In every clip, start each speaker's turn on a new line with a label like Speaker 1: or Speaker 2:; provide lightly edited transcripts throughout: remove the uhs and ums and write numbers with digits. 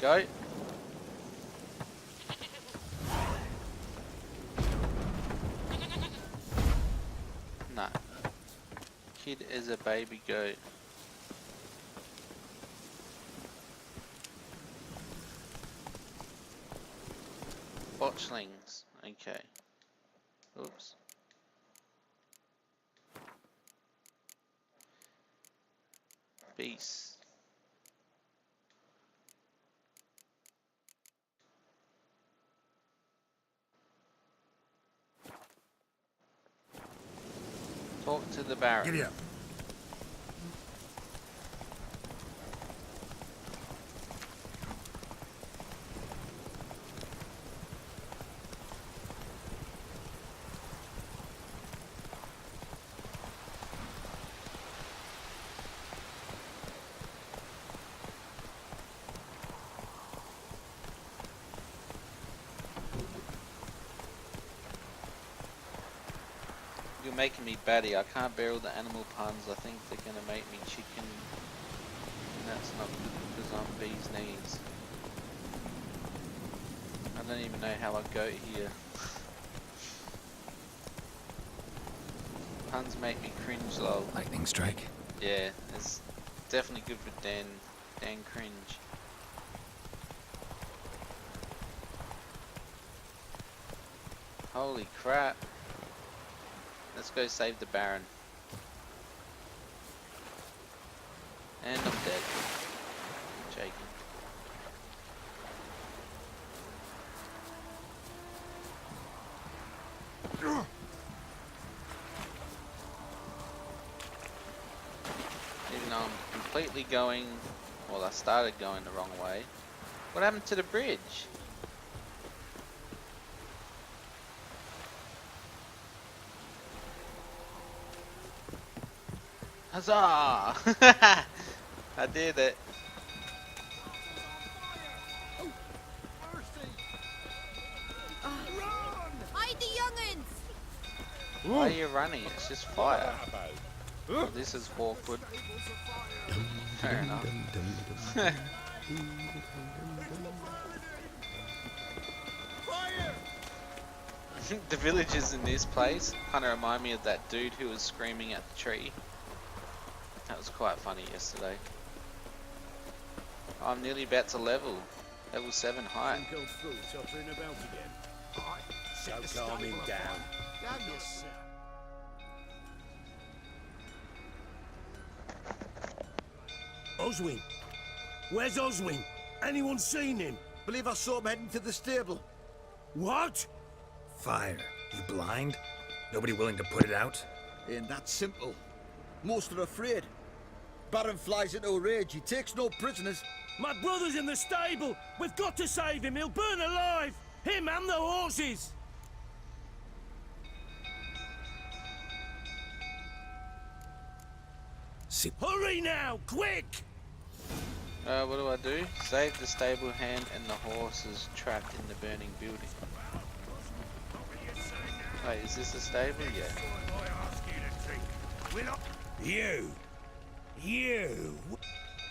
Speaker 1: Go. No. Kid is a baby goat. Botchlings. Okay. Oops. Beast. Talk to the Baron.
Speaker 2: Giddy up.
Speaker 1: You're making me batty. I can't bear all the animal puns. I think they're gonna make me chicken. And that's not good because I'm bee's knees. I don't even know how I go here. Puns make me cringe, lol.
Speaker 2: Lightning strike.
Speaker 1: Yeah, it's definitely good for Dan cringe. Holy crap. Let's go save the Baron. And I'm dead. Shaking. Even though I'm completely going, well, I started going the wrong way. What happened to the bridge? Huzzah! I did it.
Speaker 3: Hide the young'uns!
Speaker 1: Why are you running? It's just fire. Oh, this is awkward. Fair enough. The villagers in this place kind of remind me of that dude who was screaming at the tree. That was quite funny yesterday. I'm nearly about to level 7 height.
Speaker 4: So calm him down.
Speaker 5: Oswin? Where's Oswin? Anyone seen him?
Speaker 4: Believe I saw him heading to the stable.
Speaker 5: What?
Speaker 2: Fire. You blind? Nobody willing to put it out?
Speaker 4: Ain't that simple. Most are afraid. Baron flies into a rage. He takes no prisoners.
Speaker 5: My brother's in the stable. We've got to save him. He'll burn alive. Him and the horses.
Speaker 2: See.
Speaker 5: Hurry now, quick!
Speaker 1: What do I do? Save the stable hand and the horses trapped in the burning building. Wait, is this a stable? Yeah.
Speaker 5: You.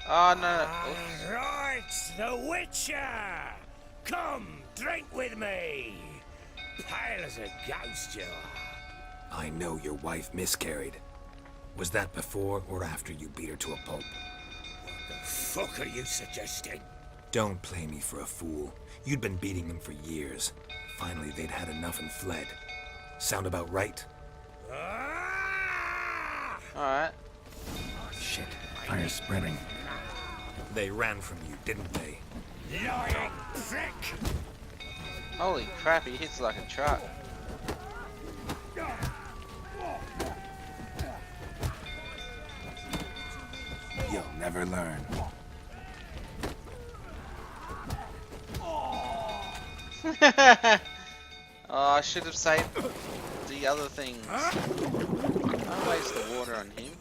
Speaker 1: Oh no. Oops.
Speaker 5: Right, the Witcher. Come, drink with me. Pale as a ghost, you are.
Speaker 2: I know your wife miscarried. Was that before or after you beat her to a pulp?
Speaker 5: What the fuck are you suggesting?
Speaker 2: Don't play me for a fool. You'd been beating them for years. Finally, they'd had enough and fled. Sound about right?
Speaker 5: Ah!
Speaker 1: Alright.
Speaker 2: Shit, fire's spreading. They ran from you, didn't they?
Speaker 5: Lying prick!
Speaker 1: Holy crap, he hits like a truck.
Speaker 2: You'll never learn.
Speaker 1: Oh, I should have saved the other things. Don't waste the water on him.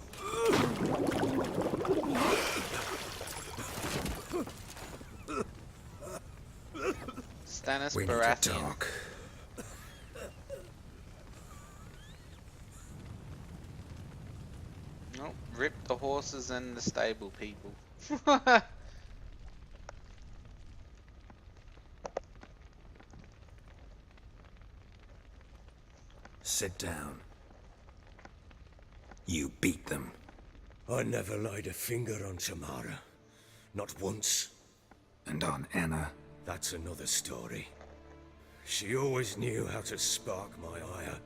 Speaker 1: Stannis
Speaker 2: We need to
Speaker 1: Baratheon.
Speaker 2: talk.
Speaker 1: Nope, rip the horses and the stable people.
Speaker 2: Sit down. You beat them.
Speaker 5: I never laid a finger on Tamara. Not once.
Speaker 2: And on Anna?
Speaker 5: That's another story. She always knew how to spark my ire.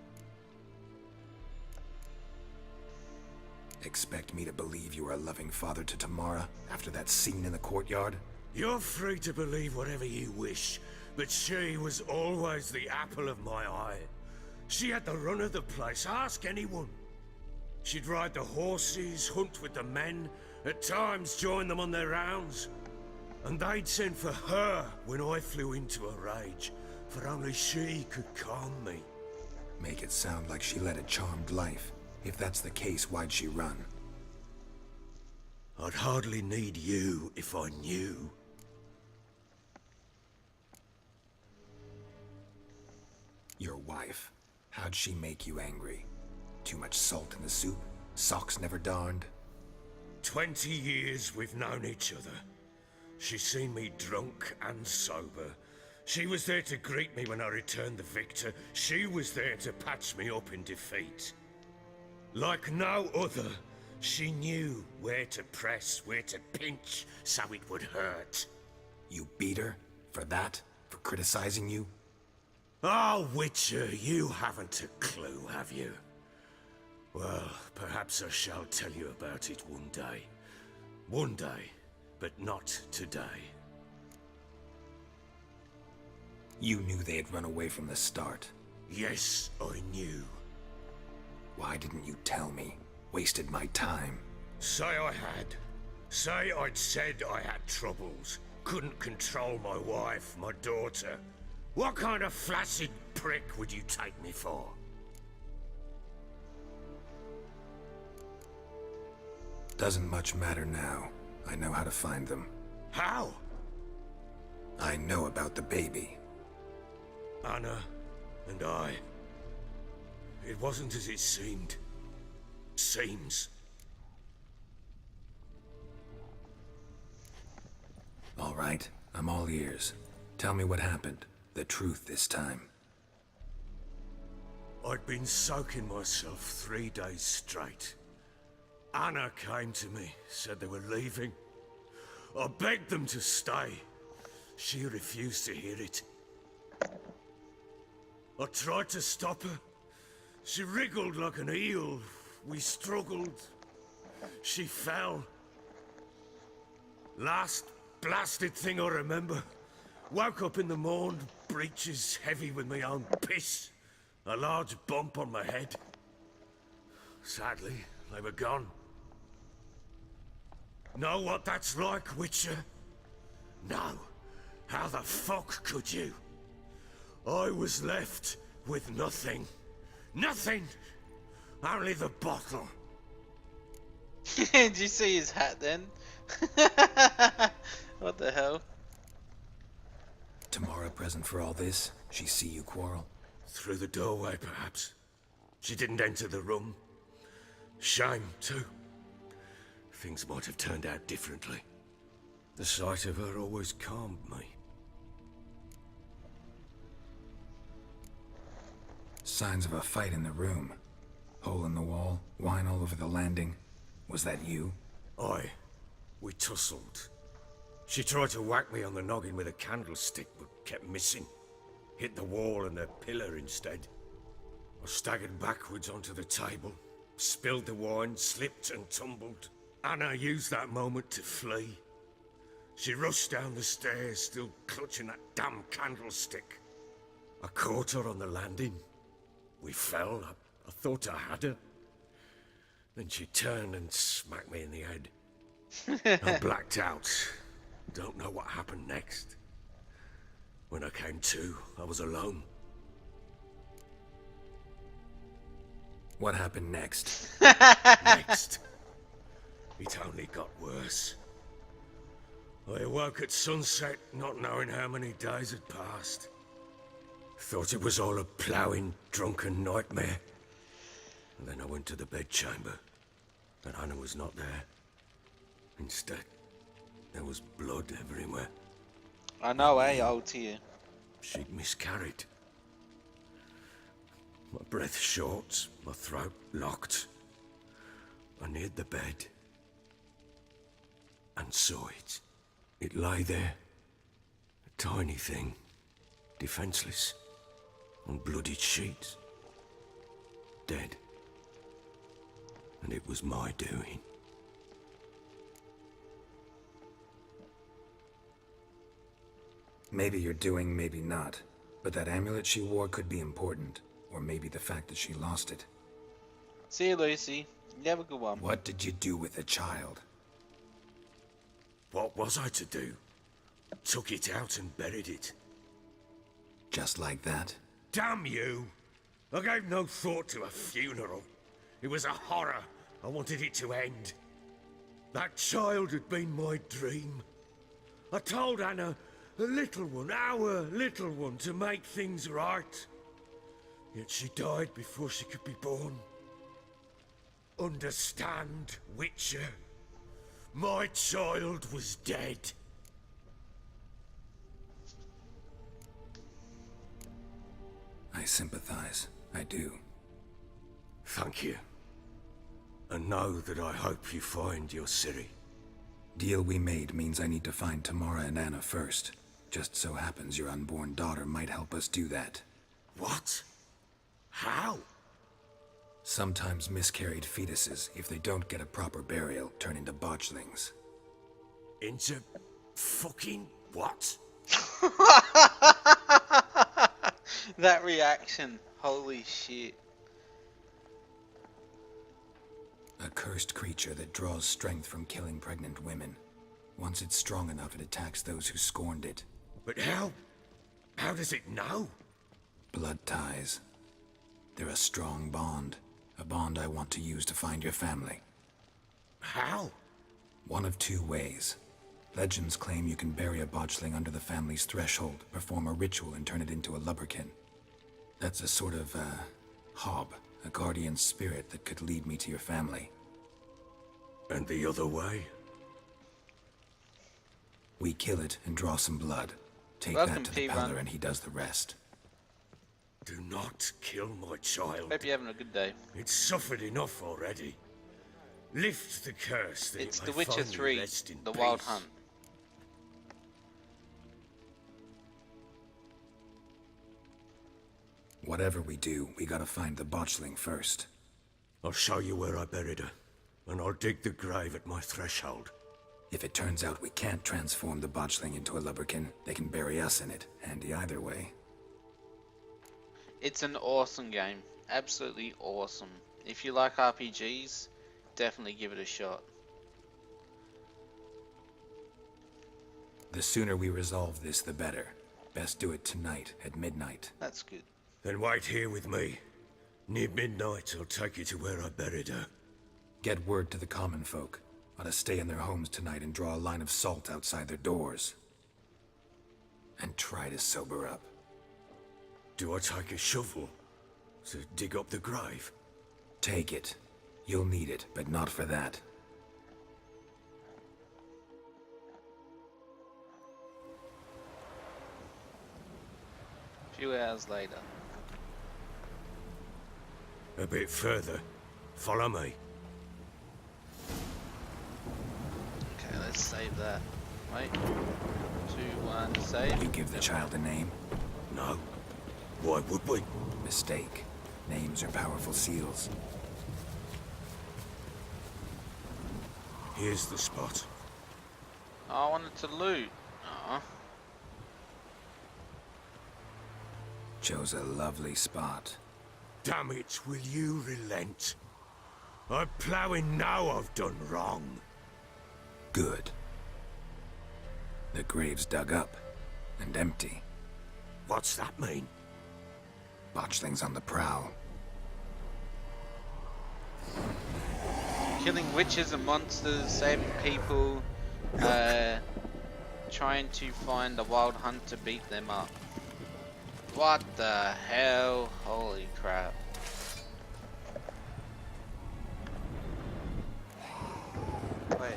Speaker 2: Expect me to believe you are a loving father to Tamara after that scene in the courtyard?
Speaker 5: You're free to believe whatever you wish, but she was always the apple of my eye. She had the run of the place, ask anyone. She'd ride the horses, hunt with the men, at times join them on their rounds. And they'd send for her when I flew into a rage, for only she could calm me.
Speaker 2: Make it sound like she led a charmed life. If that's the case, why'd she run?
Speaker 5: I'd hardly need you if I knew.
Speaker 2: Your wife. How'd she make you angry? Too much salt in the soup? Socks never darned?
Speaker 5: 20 years we've known each other. She's seen me drunk and sober. She was there to greet me when I returned the victor. She was there to patch me up in defeat. Like no other, she knew where to press, where to pinch, so it would hurt.
Speaker 2: You beat her? For that? For criticizing you?
Speaker 5: Oh, Witcher, you haven't a clue, have you? Well, perhaps I shall tell you about it one day. One day, but not today.
Speaker 2: You knew they had run away from the start.
Speaker 5: Yes, I knew.
Speaker 2: Why didn't you tell me? Wasted my time.
Speaker 5: Say I had. Say I'd said I had troubles. Couldn't control my wife, my daughter. What kind of flaccid prick would you take me for?
Speaker 2: Doesn't much matter now. I know how to find them.
Speaker 5: How?
Speaker 2: I know about the baby.
Speaker 5: Anna and I. It wasn't as it seemed. Seems.
Speaker 2: All right, I'm all ears. Tell me what happened. The truth this time.
Speaker 5: I'd been soaking myself 3 days straight. Anna came to me, said they were leaving. I begged them to stay. She refused to hear it. I tried to stop her. She wriggled like an eel. We struggled. She fell. Last blasted thing I remember. Woke up in the morn, breeches heavy with my own piss. A large bump on my head. Sadly, they were gone. Know what that's like, Witcher? No. How the fuck could you? I was left with nothing. Nothing! Only the bottle.
Speaker 1: Did you see his hat then? What the hell?
Speaker 2: Tamara present for all this? She see you quarrel?
Speaker 5: Through the doorway, perhaps. She didn't enter the room. Shame, too. Things might have turned out differently. The sight of her always calmed me.
Speaker 2: Signs of a fight in the room. Hole in the wall, wine all over the landing. Was that you?
Speaker 5: Aye. We tussled. She tried to whack me on the noggin with a candlestick, but kept missing. Hit the wall and a pillar instead. I staggered backwards onto the table, spilled the wine, slipped and tumbled. Anna used that moment to flee. She rushed down the stairs, still clutching that damn candlestick. I caught her on the landing. We fell. I thought I had her. Then she turned and smacked me in the head. I blacked out. Don't know what happened next. When I came to, I was alone.
Speaker 2: What happened next?
Speaker 5: Next. It only got worse. I awoke at sunset, not knowing how many days had passed. Thought it was all a ploughing, drunken nightmare. And then I went to the bedchamber, and Anna was not there. Instead, there was blood everywhere.
Speaker 1: I know, eh, old to you.
Speaker 5: She'd miscarried. My breath short, my throat locked. I neared the bed and saw it. It lay there, a tiny thing, defenseless, on bloodied sheets, dead. And it was my doing.
Speaker 2: Maybe you're doing, maybe not. But that amulet she wore could be important. Or maybe the fact that she lost it.
Speaker 1: See you, Lucy. You have a good one.
Speaker 2: What did you do with the child?
Speaker 5: What was I to do? Took it out and buried it.
Speaker 2: Just like that?
Speaker 5: Damn you! I gave no thought to a funeral. It was a horror. I wanted it to end. That child had been my dream. I told Anna, the little one, our little one, to make things right. Yet she died before she could be born. Understand, Witcher? My child was dead.
Speaker 2: I sympathize. I do.
Speaker 5: Thank you. And know that I hope you find your Ciri.
Speaker 2: Deal we made means I need to find Tamara and Anna first. Just so happens your unborn daughter might help us do that.
Speaker 5: What? How?
Speaker 2: Sometimes miscarried fetuses, if they don't get a proper burial, turn into botchlings.
Speaker 5: Into fucking what?
Speaker 1: That reaction. Holy shit.
Speaker 2: A cursed creature that draws strength from killing pregnant women. Once it's strong enough, it attacks those who scorned it.
Speaker 5: But how? How does it know?
Speaker 2: Blood ties. They're a strong bond. A bond I want to use to find your family.
Speaker 5: How?
Speaker 2: One of two ways. Legends claim you can bury a botchling under the family's threshold, perform a ritual, and turn it into a lubberkin. That's a sort of, hob, a guardian spirit that could lead me to your family.
Speaker 5: And the other way?
Speaker 2: We kill it and draw some blood. Take
Speaker 1: Welcome,
Speaker 2: that to the
Speaker 1: T1.
Speaker 2: Paler and he does the rest.
Speaker 5: Do not kill my child.
Speaker 1: Hope you're having a good day.
Speaker 5: It's suffered enough already. Lift the curse that
Speaker 1: It's
Speaker 5: it
Speaker 1: The
Speaker 5: may
Speaker 1: Witcher
Speaker 5: finally
Speaker 1: 3,
Speaker 5: rest in
Speaker 1: The Wild
Speaker 5: peace.
Speaker 1: Hunt.
Speaker 2: Whatever we do, we gotta find the botchling first.
Speaker 5: I'll show you where I buried her, and I'll dig the grave at my threshold.
Speaker 2: If it turns out we can't transform the botchling into a lubberkin, they can bury us in it. Handy either way.
Speaker 1: It's an awesome game. Absolutely awesome. If you like RPGs, definitely give it a shot.
Speaker 2: The sooner we resolve this, the better. Best do it tonight, at midnight.
Speaker 1: That's good.
Speaker 5: Then wait here with me. Near midnight, I'll take you to where I buried her.
Speaker 2: Get word to the common folk. Ought to stay in their homes tonight and draw a line of salt outside their doors. And try to sober up.
Speaker 5: Do I take a shovel to dig up the grave?
Speaker 2: Take it. You'll need it, but not for that.
Speaker 1: A few hours later.
Speaker 5: A bit further. Follow me.
Speaker 1: Okay, let's save that. Wait. 2, 1, save.
Speaker 2: You give the child a name?
Speaker 5: No. Why would we?
Speaker 2: Mistake. Names are powerful seals.
Speaker 5: Here's the spot.
Speaker 1: Oh, I wanted to loot. Aw.
Speaker 2: Chose a lovely spot.
Speaker 5: Damn it, will you relent? I'm ploughing now I've done wrong.
Speaker 2: Good. The grave's dug up and empty.
Speaker 5: What's that mean?
Speaker 2: Botchling's on the prowl.
Speaker 1: Killing witches and monsters, saving people, trying to find a wild hunt to beat them up. What the hell? Holy crap. Wait.